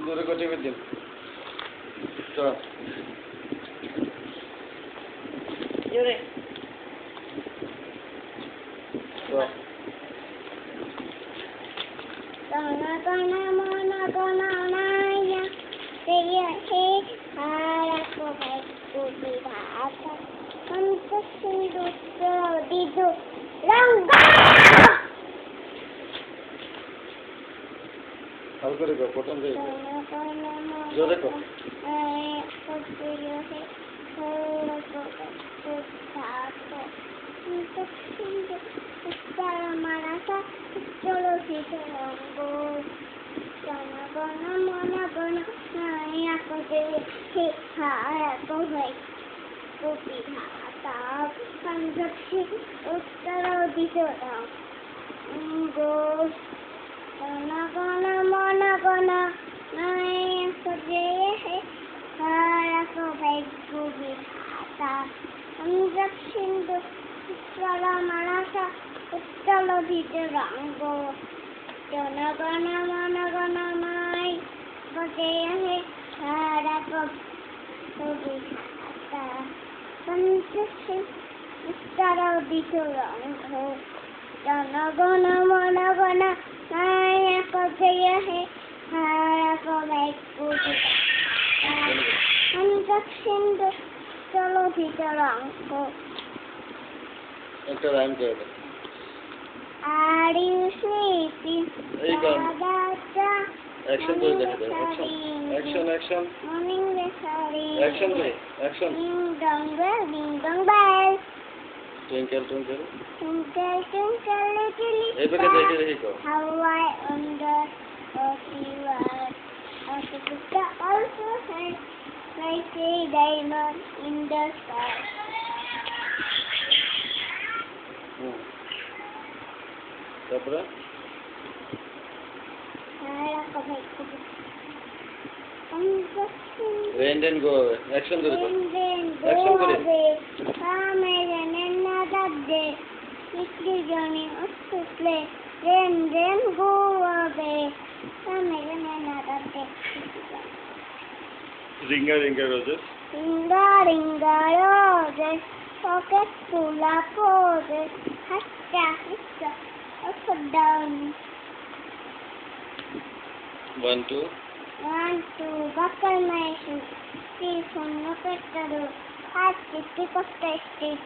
Jore ko TV দিন চল জোরে হালকা রে প্রথম দিকে জোরে কর একটা রাইম করে দে Are you sleeping? এই গান অ্যাকশন করে দেখে দে action Morning, sorry. Action Ding dong bell. Twinkle twinkle Twinkle, twinkle, little এইভাবে star. দেখে দেখে কর How I wonder what you are. Also, the star also shines like a diamond in the sky. তারপরে rain দেন গো action করে কর Action করে। Ring a ring a roses Ringa, ringa, roses, pocket full of roses, hatta, hitta, up and down. 1 2 One, two, buckle my shoes, 3, 4, look at the door, 5, 6, pick up the stick,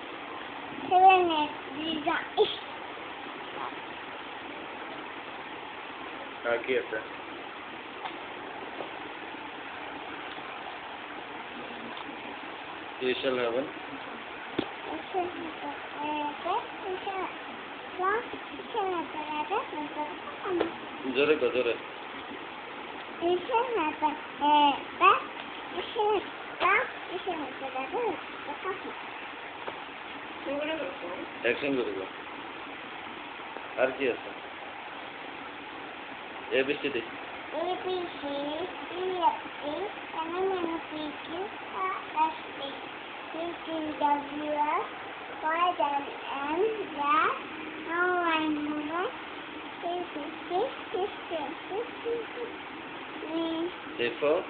7, 8, Lisa, ish. আর কি আছে You shall heaven জোরে কর জোরে action করে কর আর কি আছে ABCD ABC, EFG, MNPQ, RST, PQWS, YWN, Gas, Online Mover, CCC, System, A4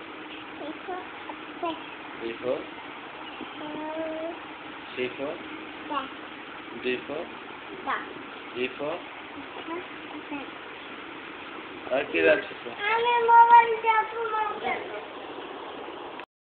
B4 C4 D4 E4 আর কি রাখছিস আমি মোবাইল চাপু